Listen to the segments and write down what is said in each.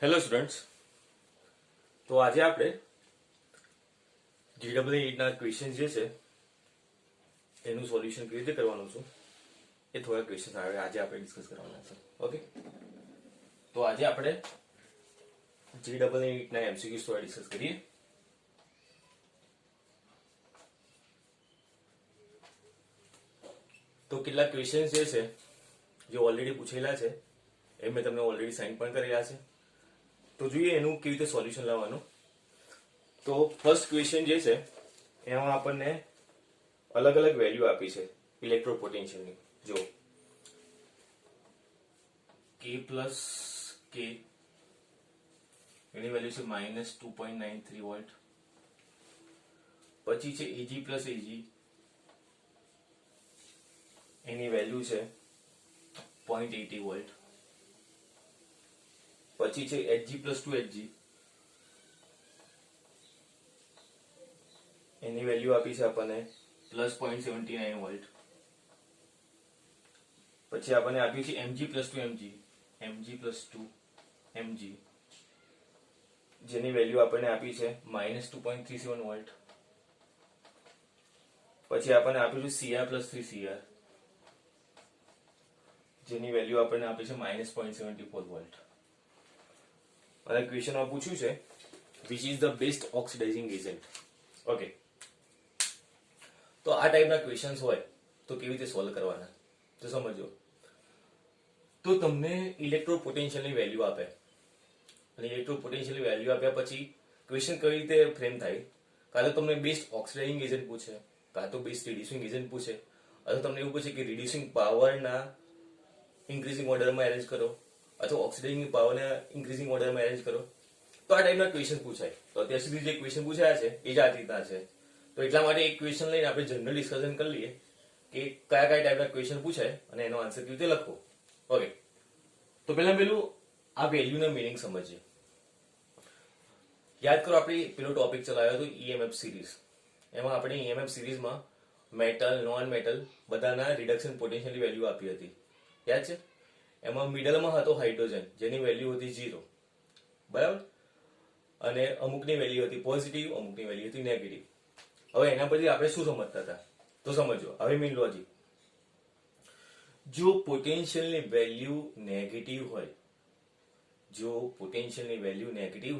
Hello students, તો આજે આપણે GEE ના ક્વેશ્ચન જે છે એનું સોલ્યુશન કેવી રીતે કરવાનું છે એ થોડા ક્વેશ્ચન આજે આપણે ડિસ્કસ કરવાના છે. ઓકે, તો આજે આપણે GEE ના MCQs થોડા ડિસ્કસ કરીએ. તો કેટલાક ક્વેશ્ચન જે છે જે ઓલરેડી પૂછેલા છે એ મેં તમને ઓલરેડી સાઇન પણ કરેલા છે. તો જોઈએ એનું કેવી રીતે સોલ્યુશન લાવવાનું. તો ફર્સ્ટ ક્વેશ્ચન જે છે એમાં આપણને અલગ અલગ વેલ્યુ આપી છે ઇલેક્ટ્રોપોટેન્શિયલની. જો K પ્લસ K એની વેલ્યુ છે -2.93 વોલ્ટ. પછી છે Ag પ્લસ Ag એની વેલ્યુ છે 0.80 વોલ્ટ. પછી છે Hg પ્લસ 2Hg એની વેલ્યુ આપી છે આપણને +0.79 વોલ્ટ. પછી આપણને આપ્યું છે Mg પ્લસ 2Mg જેની વેલ્યુ આપણને આપી છે -2.37 વોલ્ટ. પછી આપણને આપ્યું છે Cr પ્લસ 3Cr જેની વેલ્યુ આપણને આપી છે -0.74 વોલ્ટ. અને ક્વેશ્ચનમાં પૂછ્યું છે which is the best oxidising agent. Okay, તો આ ટાઈપના ક્વેશ્ચન્સ હોય તો કેવી રીતે સોલ્વ કરવાના તો સમજો. તો તમને ઇલેક્ટ્રોપોટેન્શિયલની વેલ્યુ આપે અને ઇલેક્ટ્રોપોટેન્શિયલની વેલ્યુ આપ્યા પછી ક્વેશ્ચન કઈ રીતે ફ્રેમ થાય. કાં તો તમને બેસ્ટ ઓક્સિડાઇઝિંગ એજન્ટ પૂછે, કાં તો બેસ્ટ રિડ્યુસિંગ એજન્ટ પૂછે, અથવા તમને એવું પૂછે કે રિડ્યુસિંગ પાવરના ઇન્ક્રીઝિંગ ઓર્ડરમાં એરેન્જ કરો અથવા ઓક્સિડાઇઝિંગ પાવરના ઇન્ક્રીઝિંગ ઓર્ડરમાં એરેન્જ કરો. તો આ ટાઈપના ક્વેશ્ચન પૂછાય. તો અત્યાર સુધી જે ક્વેશ્ચન પૂછાયા છે એ જ આ રીતના છે. તો એટલા માટે એક ક્વેશ્ચન લઈને આપણે જનરલ ડિસ્કશન કરી લઈએ કે કયા કયા ટાઈપના ક્વેશ્ચન પૂછાય અને એનો આન્સર કેવી રીતે લખવો. ઓકે, તો પેલું આ વેલ્યુના મિનિંગ સમજીએ. યાદ કરો આપણે પેલો ટોપિક ચલાવ્યો હતો EMF સિરીઝ. એમાં આપણે EMF સિરીઝમાં મેટલ, નોન મેટલ બધાના રિડક્શન પોટેન્શિયલની વેલ્યુ આપી હતી. યાદ છે? એમાં મિડલમાં હતો હાઇડ્રોજન જેની વેલ્યુ હતી 0, બરાબર, અને અમુકની વેલ્યુ હતી પોઝિટિવ, અમુકની વેલ્યુ હતી નેગેટિવ. હવે એના પછી આપણે શું સમજતા હતા તો સમજો. હવે મેઇન લોજિક, જો પોટેન્શિયલની વેલ્યુ નેગેટિવ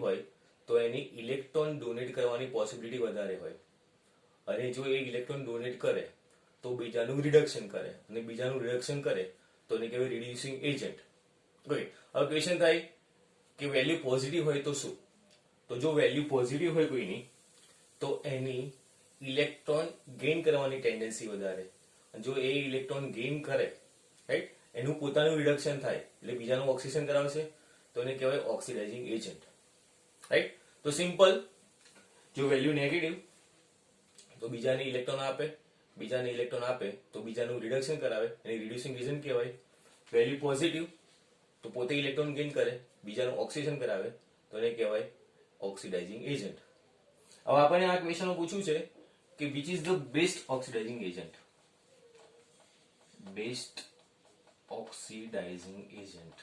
હોય તો એની ઇલેક્ટ્રોન ડોનેટ કરવાની પોસિબિલિટી વધારે હોય. અને જો એ ઇલેક્ટ્રોન ડોનેટ કરે તો બીજાનું રિડક્શન કરે, અને બીજાનું રિડક્શન કરે તો એને કહેવાય રિડ્યુસિંગ એજન્ટ. ઓકે, હવે ક્વેશ્ચન થાય કે વેલ્યુ પોઝિટિવ હોય તો શું. તો જો વેલ્યુ પોઝિટિવ હોય કોઈની તો એની ઇલેક્ટ્રોન ગેઇન કરવાની ટેન્ડન્સી વધારે. જો એ ઇલેક્ટ્રોન ગેઇન કરે, રાઈટ, એનું પોતાનું રિડક્શન થાય એટલે બીજાનું ઓક્સિડેશન કરાવશે તો એને કહેવાય ઓક્સિડાઇઝિંગ એજન્ટ. રાઈટ, તો સિમ્પલ. જો વેલ્યુ નેગેટિવ તો બીજાને ઇલેક્ટ્રોન આપે તો બીજાનું રિડક્શન કરાવે, એને રિડ્યુસિંગ એજન્ટ કહેવાય. વેલ્યુ પોઝિટિવ તો પોતે ઇલેક્ટ્રોન ગેઇન કરે, બીજાનું ઓક્સિડેશન કરાવે તો એને કહેવાય ઓક્સિડાઇઝિંગ એજન્ટ. હવે આપણને આ ક્વેશ્ચનમાં પૂછ્યું છે કે which is the best oxidising agent. Best oxidising agent.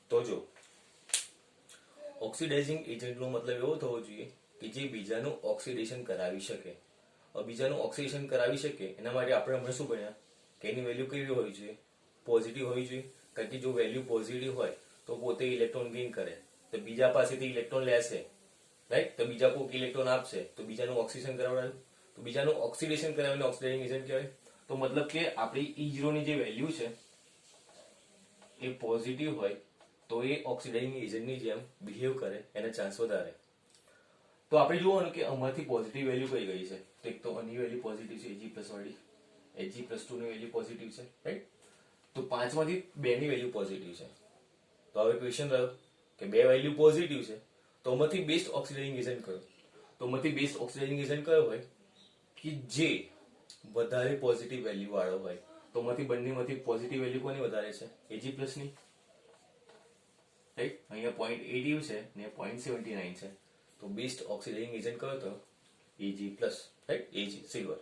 તો જો ઓક્સિડાઇઝિંગ એજન્ટનો મતલબ એવો થવો જોઈએ કે જે બીજાનું ઓક્સિડેશન કરાવી શકે. બીજાનું ઓક્સિડેશન કરાવી શકે એના માટે આપણે હમણાં શું ભણ્યા કે એની વેલ્યુ કેવી હોવી જોઈએ, પોઝિટિવ હોવી જોઈએ. કારણ કે જો વેલ્યુ પોઝિટિવ હોય તો પોતે ઇલેક્ટ્રોન ગેઇન કરે તો બીજા પાસેથી ઇલેક્ટ્રોન લેશે, રાઈટ, તો બીજા કોઈક ઇલેક્ટ્રોન આપશે તો બીજાનું ઓક્સિડેશન કરાવડાવ્યું તો બીજાનું ઓક્સિડેશન કરાવીને ઓક્સિડાઇઝિંગ એજન્ટ કહેવાય. તો મતલબ કે આપણી E0 ની જે વેલ્યુ છે એ પોઝિટિવ હોય તો એ ઓક્સિડાઇઝિંગ એજન્ટની જેમ બિહેવ કરે એના ચાન્સ વધારે. તો આપણે જોવાનું કે આમાંથી પોઝિટિવ વેલ્યુ કઈ ગઈ છે. તો એક તો આની વેલ્યુ પોઝિટિવ છે, Ag પ્લસ વાળી, Ag પ્લસ 2 ની વેલ્યુ પોઝિટિવ છે, રાઈટ. તો 5 માંથી 2 ની વેલ્યુ પોઝિટિવ છે. તો હવે ક્વેશ્ચન રહ્યો કે 2 વેલ્યુ પોઝિટિવ છે તો આમાંથી બેસ્ટ ઓક્સિડાઇઝિંગ એજન્ટ કયો. તો આમાંથી બેસ્ટ ઓક્સિડાઇઝિંગ એજન્ટ કયો હોય કે જે વધારે પોઝિટિવ વેલ્યુ વાળો હોય. તો આમાંથી બંનેમાંથી પોઝિટિવ વેલ્યુ કોની વધારે છે, Ag પ્લસ ની, રાઈટ. અહીંયા 0.80 છે ને 0.79 છે. તો બેસ્ટ ઓક્સિડાઇઝિંગ એજન્ટ કયો તો Ag plus, right, Ag silver.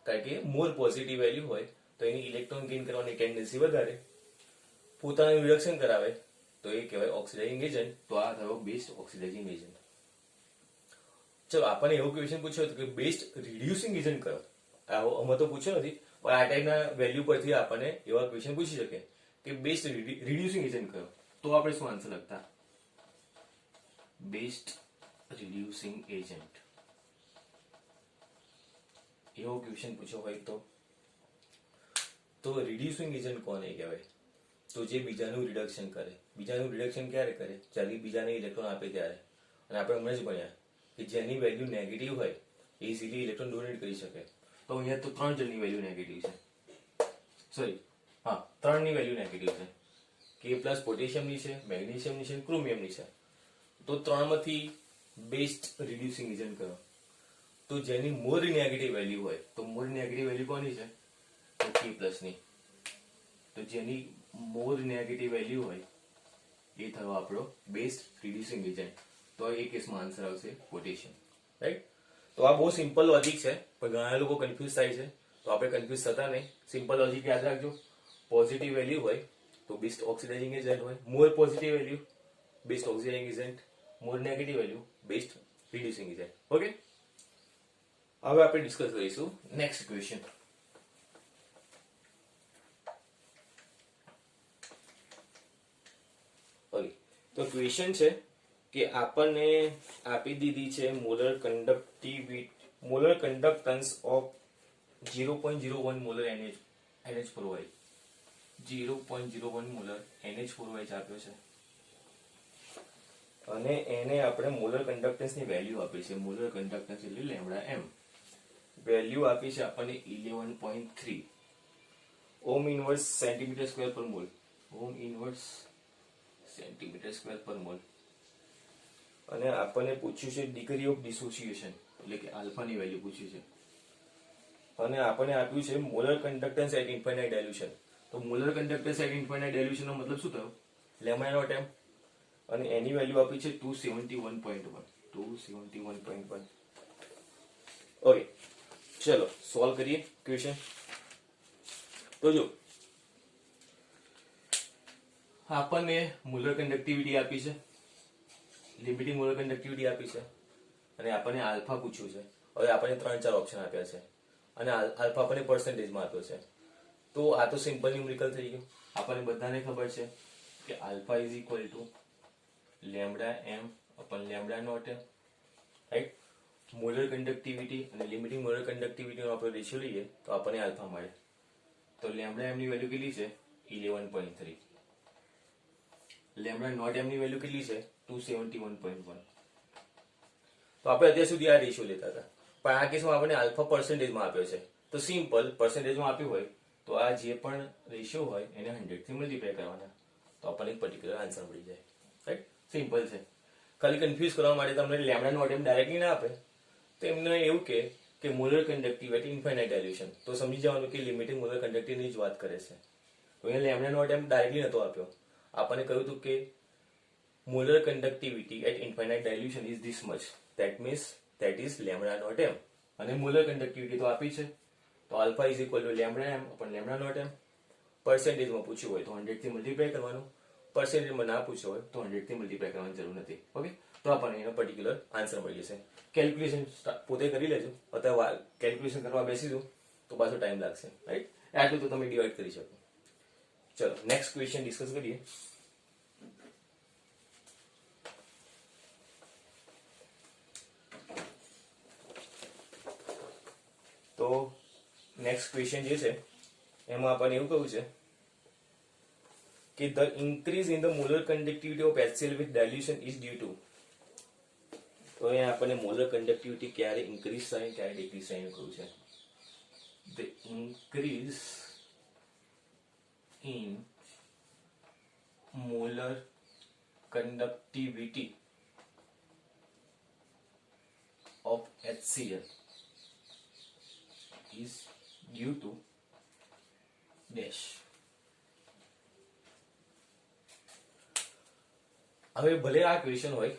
કારણ કે મોર પોઝિટિવ વેલ્યુ હોય તો એની ઇલેક્ટ્રોન ગેઇન કરવાની ટેન્ડન્સી વધારે. પોતાનું રિડક્શન કરાવે તો એ કહેવાય ઓક્સિડાઇઝિંગ એજન્ટ. તો આ થયો બેસ્ટ ઓક્સિડાઇઝિંગ એજન્ટ. ચલો આપણને એવો ક્વેશ્ચન પૂછ્યો હતો કે બેસ્ટ રિડ્યુસિંગ એજન્ટ કયો. આમાં તો પૂછ્યો નથી, પણ આ ટાઈપના વેલ્યુ પરથી આપણને એવા ક્વેશ્ચન પૂછી શકે કે બેસ્ટ રિડ્યુસિંગ એજન્ટ કયો. તો આપણે શું આન્સર લખતા? Best reducing agent. એવો ક્વેશ્ચન પૂછ્યો હોય તો રિડ્યુસિંગ એજન્ટ કોને કહેવાય? તો જે બીજાનું રિડક્શન કરે. બીજાનું રિડક્શન ક્યારે કરે? જ્યારે બીજાને ઇલેક્ટ્રોન આપે ત્યારે. અને આપણે હમણાં જ ભણ્યા કે જેની વેલ્યુ નેગેટિવ હોય એ ઇઝીલી ઇલેક્ટ્રોન ડોનેટ કરી શકે. તો અહીંયા તો 3 જણની વેલ્યુ નેગેટિવ છે. સોરી, હા, 3 ની વેલ્યુ નેગેટિવ છે. K+ પોટેશિયમની છે, મેગ્નેશિયમની છે, ક્રોમિયમની છે. તો 3 માંથી બેસ્ટ રિડ્યુસિંગ એજન્ટ કયો? તો જેની મોર નેગેટિવ વેલ્યુ હોય, તો મોર નેગેટિવ વેલ્યુ કોની છે? તો K+ ની. તો જેની મોર નેગેટિવ વેલ્યુ હોય એ થયો આપણો બેસ્ટ રિડ્યુસિંગ એજન્ટ. તો એ કેસમાં આન્સર આવશે પોટેશિયમ. રાઈટ? તો આ બહુ સિમ્પલ લોજિક છે, પણ ઘણા લોકો કન્ફ્યુઝ થાય છે. તો આપણે કન્ફ્યુઝ થતા નહીં. સિમ્પલ લોજિક યાદ રાખજો. પોઝિટિવ વેલ્યુ હોય તો બેસ્ટ ઓક્સિડાઇઝિંગ એજન્ટ હોય. More positive value best oxidising agent. More negative value best reducing agent. Okay, હવે આપણે ડિસ્કસ કરીશું નેક્સ્ટ ક્વેશ્ચન. ઓકે, તો ક્વેશ્ચન છે કે આપણને આપી દીધી છે molar conductance of 0.01 molar NH4OH. 0.01 molar NH4OH આપ્યો છે અને એને આપણે મોલર કન્ડક્ટન્સની વેલ્યુ આપી છે. મોલર કન્ડક્ટન્સ એટલે λm. વેલ્યુ આપી છે આપણને 11.3 ઓમ ઇનવર્સ સેન્ટીમીટર સ્ક્વેર પર મોલ. ઓમ ઇનવર્સ સેન્ટીમીટર સ્ક્વેર પર મોલ. અને આપણને પૂછ્યું છે ડિગ્રી ઓફ ડિસોસિએશન, એટલે કે આલ્ફાની વેલ્યુ પૂછ્યું છે. અને આપણને આપ્યું છે molar conductance at infinite dilution. તો molar conductance at infinite dilution નો મતલબ શું થયો? Lambda naught m. અને એની વેલ્યુ આપી છે 271.1. 271.1. ઓકે, ચલો સોલ્વ કરીએ ક્વેશ્ચન. તો જો આપણને મોલર કન્ડક્ટિવિટી આપી છે, લિમિટિંગ મોલર કન્ડક્ટિવિટી આપી છે, અને આપણને આલ્ફા પૂછ્યું છે. હવે આપણને 3-4 ઓપ્શન આપ્યા છે અને આલ્ફા આપણને પર્સન્ટેજમાં આપ્યો છે. તો આ તો સિમ્પલ ન્યુમેરિકલ થઈ ગયું. આપણને બધાને ખબર છે કે alpha is equal to lambda m upon lambda naught m. Right? Molar conductivity અને લિમિટિંગ મોલર કન્ડક્ટિવિટીનો આપણે રેશિયો લઈએ તો આપણને આલ્ફા મળે. તો લેમ્ડા m ની વેલ્યુ કેટલી છે? 11.3. લેમ્ડા નોટ m ની વેલ્યુ કેટલી છે? 271.1. તો આપણે અત્યાર સુધી આ રેશિયો લેતા હતા, પણ આ કેસમાં આપણને આલ્ફા પર્સન્ટેજમાં આપ્યો છે. તો સિમ્પલ, પર્સન્ટેજમાં આપ્યું હોય તો આ જે પણ રેશિયો હોય એને 100 થી મલ્ટીપ્લાય કરવાના, તો આપણને એક પર્ટિક્યુલર આન્સર મળી જાય. રાઈટ? સિમ્પલ છે. ખાલી કન્ફ્યુઝ કરવા માટે તમને લેમ્ડા નોટ m ડાયરેક્ટલી ના આપે તો એમને એવું કે મોલર કન્ડક્ટિવિટી ઇન્ફાઇનાઇટ ડાયલ્યુશન, તો સમજી જવાનું કે લિમિટિંગ મોલર કન્ડક્ટિવિટીની જ વાત કરે છે. તો અહીંયા લેમ્ડા નોટ m ડાયરેક્ટલી નતો આપ્યો. આપણને કહ્યું હતું કે molar conductivity at infinite dilution is this much. That is lambda naught m. અને molar conductivity તો આપી છે, તો alpha is equal to lambda m upon lambda naught m. percentage માં પૂછ્યું હોય તો 100 થી મલ્ટીપ્લાય કરવાનું, percentage માં ના પૂછ્યું હોય તો 100 થી મલ્ટીપ્લાય કરવાની જરૂર નથી. ઓકે, તો આપણને એનો પર્ટિક્યુલર આન્સર મળી જશે. કેલ્ક્યુલેશન પોતે કરી લેજો. અત્યારે કેલ્ક્યુલેશન કરવા બેસીશું તો પાછો ટાઈમ લાગશે. રાઈટ? આટલું તો તમે ડિવાઈડ કરી શકો. ચલો નેક્સ્ટ ક્વેશ્ચન ડિસ્કસ કરીએ. તો નેક્સ્ટ ક્વેશ્ચન જે છે એમાં આપણને એવું કહ્યું છે કે the increase in the molar conductivity of HCl with dilution is due to. તો અહીંયા આપણને મોલર કન્ડક્ટિવિટી ક્યારે ઇન્ક્રીઝ થાય ક્યારે ડિક્રીઝ થાય એવું કહ્યું છે. The increase in molar conductivity of HCl is due to dash. હવે ભલે આ ક્વેશ્ચન હોય,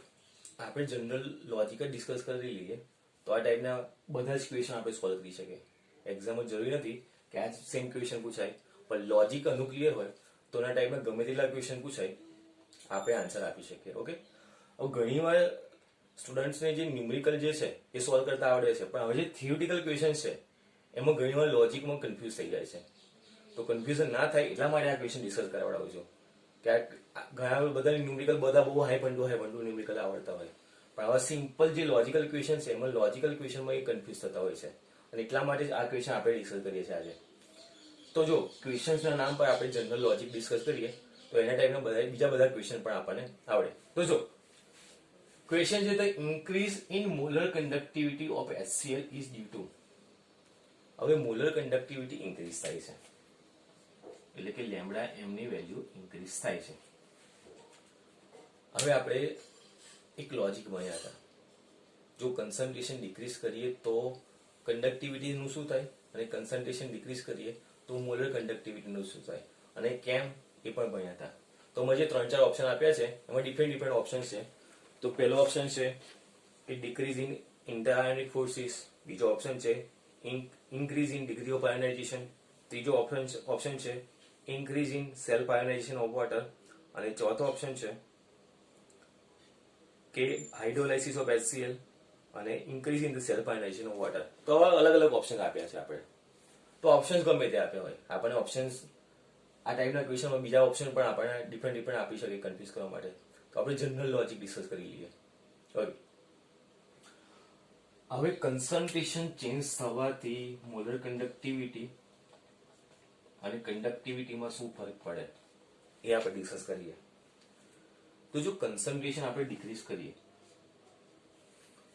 આપણે જનરલ લોજિક જ ડિસ્કસ કરી લઈએ તો આ ટાઈપના બધા જ ક્વેશ્ચન આપણે સોલ્વ કરી શકીએ. એક્ઝામમાં જરૂરી નથી કે આ સેમ ક્વેશ્ચન પૂછાય, પણ લોજિક અનુક્લિયર હોય તો એના ટાઈપના ગમે તેટલા ક્વેશ્ચન પૂછાય આપણે આન્સર આપી શકીએ. ઓકે, હવે ઘણીવાર સ્ટુડન્ટ્સને જે ન્યુમેરિકલ જે છે એ સોલ્વ કરતા આવડે છે, પણ હવે જે થિયોરિટિકલ ક્વેશ્ચન છે એમાં ઘણીવાર લોજિકમાં કન્ફ્યુઝ થઈ જાય છે. તો કન્ફ્યુઝન ના થાય એટલા માટે આ ક્વેશ્ચન ડિસ્કસ કરાવડાવું છું કે ઘણા બધા ન્યુમેરિકલ બધા બહુ હાઈ પંડુ ન્યુમેરિકલ આવડતા હોય, પણ આવા સિમ્પલ જે લોજિકલ ક્વેશ્ચન છે એમાં લોજિકલ ક્વેશ્ચનમાં એ કન્ફ્યુઝ થતા હોય છે, અને એટલા માટે જ આ ક્વેશ્ચન આપણે ડિસ્કસ કરીએ છીએ આજે. તો જો ક્વેશ્ચન્સના નામ પર આપણે જનરલ લોજિક ડિસ્કસ કરીએ તો એના ટાઈપના બીજા બધા ક્વેશ્ચન પણ આપણને આવડે. તો જો ક્વેશ્ચન છે, the increase in molar conductivity of HCl is due to. હવે મોલર કન્ડક્ટિવિટી ઇન્ક્રીઝ થાય છે એટલે કે લેમ્બડા એમ ની વેલ્યુ ઇન્ક્રીઝ થાય છે. હવે આપણે એક લોજિક ભણ્યા હતા, જો કન્સન્ટ્રેશન ડિક્રીઝ કરીએ તો કન્ડક્ટિવિટીનું શું થાય, અને કન્સન્ટ્રેશન ડિક્રીઝ કરીએ તો મોલર કન્ડક્ટિવિટીનું શું થાય, અને કેમ એ પણ ભણ્યા હતા. તો મેં જે 3-4 ઓપ્શન આપ્યા છે એમાં ડિફરન્ટ ઓપ્શન છે. તો પહેલો ઓપ્શન છે કે ડિક્રીઝ ઇન ઇન્ટરઆયોનિક ફોર્સિસ, બીજો ઓપ્શન છે increase in degree of ionisation, ત્રીજો ઓપ્શન છે increase in self ionisation of water, અને ચોથો ઓપ્શન છે કે હાઇડ્રોલાઇસિસ ઓફ HCl અને increase in the self ionisation of water. તો આવા અલગ અલગ ઓપ્શન આપ્યા છે આપણે. તો ઓપ્શન્સ ગમે તે આપ્યા હોય, આપણને ઓપ્શન્સ આ ટાઈપના ક્વેશ્ચનમાં બીજા ઓપ્શન પણ આપણને ડિફરન્ટ આપી શકે કન્ફ્યુઝ કરવા માટે. તો આપણે જનરલ લોજિક ડિસ્કસ કરી લઈએ. હવે કન્સન્ટ્રેશન ચેન્જ થવાથી મોલર કન્ડક્ટિવિટી અને કન્ડક્ટિવિટીમાં શું ફરક પડે એ આપણે ડિસ્કસ કરીએ. તો જો કન્સન્ટ્રેશન આપણે ડિક્રીઝ કરીએ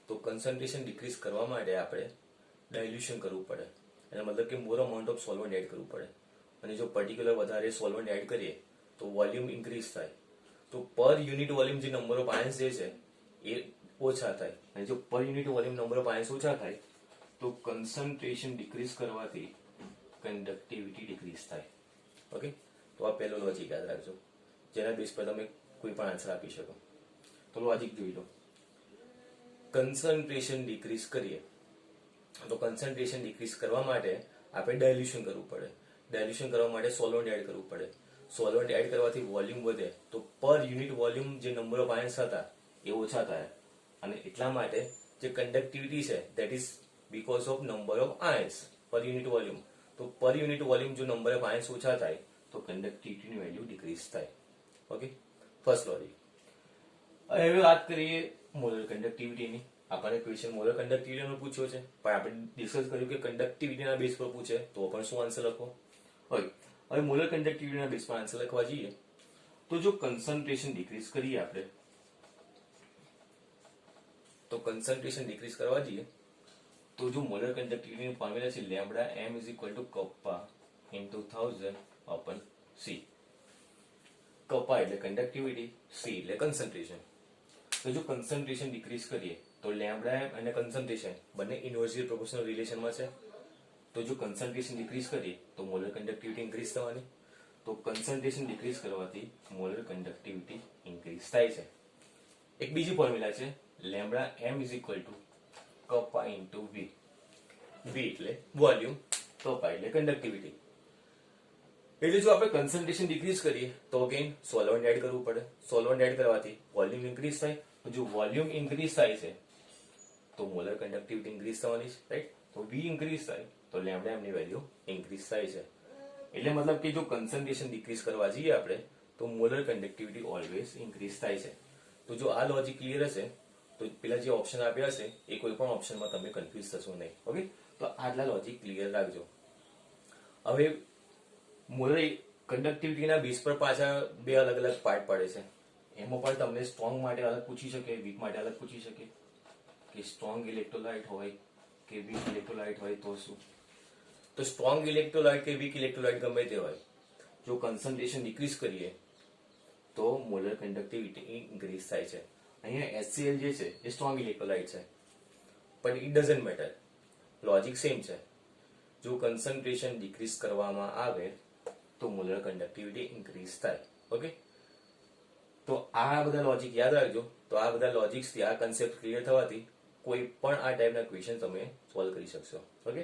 તો કન્સન્ટ્રેશન ડિક્રીઝ કરવા માટે આપણે ડાયલ્યુશન કરવું પડે, એનો મતલબ કે મોર અમાઉન્ટ ઓફ સોલ્વન્ટ એડ કરવું પડે. અને જો પર્ટિક્યુલર વધારે સોલ્વન્ટ એડ કરીએ તો વોલ્યુમ ઇન્ક્રીઝ થાય, તો પર યુનિટ વોલ્યુમ જે નંબર ઓફ આયન્સ જે છે એ ઓછા થાય, અને જો પર unit volume number of ions ઓછા થાય તો કન્સન્ટ્રેશન ડિક્રીઝ કરવાથી કન્ડક્ટિવિટી ડિક્રીઝ થાય. ઓકે, તો આ પહેલો લોજિક યાદ રાખજો, જેના બેઝ પર તમે કોઈ પણ આન્સર આપી શકો. તો લોજિક જોઈ લો, કન્સન્ટ્રેશન ડિક્રીઝ કરીએ તો કન્સન્ટ્રેશન ડિક્રીઝ કરવા માટે આપણે ડાયલ્યુશન કરવું પડે. ડાયલ્યુશન કરવા માટે સોલ્વન્ટ એડ કરવું પડે. સોલ્વન્ટ એડ કરવાથી વોલ્યુમ વધે, તો પર યુનિટ વોલ્યુમ જે નંબર ઓફ આયન્સ હતા એ ઓછા થાય, અને એટલા માટે જે કન્ડક્ટિવિટી છે that is because of number of ions પર યુનિટ વોલ્યુમ. તો પર યુનિટ વોલ્યુમ જો નંબર ઓફ આયન્સ ઓછા થાય તો કન્ડક્ટિવિટીની વેલ્યુ ડિક્રીઝ થાય. Okay, first logic. હવે વાત કરીએ મોલર કન્ડક્ટિવિટીની. આપણને ક્વેશ્ચન મોલર કન્ડક્ટિવિટીનો પૂછ્યો છે, પણ આપણે ડિસ્કસ કર્યું કે કન્ડક્ટિવિટીના બેઝ પર પૂછે તો પણ શું આન્સર લખો. હવે મોલર કન્ડક્ટિવિટીના બેઝ પર આન્સર લખવા જઈએ તો જો કન્સન્ટ્રેશન ડિક્રીઝ કરીએ આપણે, તો કન્સન્ટ્રેશન ડિક્રીઝ કરવા જઈએ તો જો મોલર કન્ડક્ટિવિટીનું ફોર્મ્યુલા છે lambda m is equal two kappa into 1000 અપન c. Kappa એટલે કન્ડક્ટિવિટી, c એટલે કન્સન્ટ્રેશન. તો જો કન્સન્ટ્રેશન ડિક્રીઝ કરીએ તો લેમ્બડા m અને કન્સન્ટ્રેશન બંને ઇન્વર્સલી પ્રોપોર્શનલ રિલેશનમાં છે. તો જો કન્સન્ટ્રેશન ડિક્રીઝ કરીએ તો મોલર કન્ડક્ટિવિટી ઇન્ક્રીઝ થવાની. તો કન્સન્ટ્રેશન ડિક્રીઝ કરવાથી મોલર કન્ડક્ટિવિટી ઇન્ક્રીઝ થાય છે. એક બીજી ફોર્મ્યુલા છે lambda m is equal two kappa into v. v એટલે વોલ્યુમ, કપ્પા એટલે કન્ડક્ટિવિટી. એટલે જો આપણે કન્સન્ટ્રેશન ડિક્રીઝ કરીએ તો અગેન સોલ્વન્ટ એડ કરવું પડે. સોલ્વન્ટ એડ કરવાથી વોલ્યુમ ઇન્ક્રીઝ થાય. જો વોલ્યુમ ઇન્ક્રીઝ થાય છે તો મોલર કન્ડક્ટિવિટી ઇન્ક્રીઝ થવાની છે, રાઈટ. તો v ઇન્ક્રીઝ થાય તો લેમ્બડા m ની વેલ્યુ ઇન્ક્રીઝ થાય છે. એટલે મતલબ કે જો કન્સન્ટ્રેશન ડિક્રીઝ કરવા જઈએ આપણે તો મોલર કન્ડક્ટિવિટી ઓલવેઝ ઇન્ક્રીઝ થાય છે. તો જો આ લોજિક ક્લિયર હશે તો પેલા જે ઓપ્શન આપ્યા છે એ કોઈ પણ ઓપ્શનમાં તમે કન્ફ્યુઝ થશો નહીં. ઓકે, તો આટલા લોજિક ક્લિયર રાખજો. હવે મોલર કન્ડક્ટિવિટીના બેઝ પર પાછા બે અલગ અલગ પાર્ટ પડે છે. એમાં પણ તમને સ્ટ્રોંગ માટે અલગ પૂછી શકે, વીક માટે અલગ પૂછી શકે, કે સ્ટ્રોંગ ઇલેક્ટ્રોલાઇટ હોય કે વીક ઇલેક્ટ્રોલાઇટ હોય તો શું. તો સ્ટ્રોંગ ઇલેક્ટ્રોલાઇટ કે વીક ઇલેક્ટ્રોલાઇટ ગમે તે હોય, જો કન્સન્ટ્રેશન ડિક્રીઝ કરીએ તો મોલર કન્ડક્ટિવિટી ઇન્ક્રીઝ થાય છે. અહીંયા HCl જે છે એ સ્ટ્રોંગ ઇલેક્ટ્રોલાઇટ છે, પણ it doesn't matter, logic same છે. જો કન્સન્ટ્રેશન ડિક્રીઝ કરવામાં આવે તો મોલર કન્ડક્ટિવિટી ઇન્ક્રીઝ થાય. ઓકે, તો આ બધા લોજિક યાદ રાખજો. તો આ બધા લોજિક્સથી આ કન્સેપ્ટ ક્લિયર થવાથી કોઈ પણ આ ટાઈપના ક્વેશ્ચન તમે સોલ્વ કરી શકશો. ઓકે.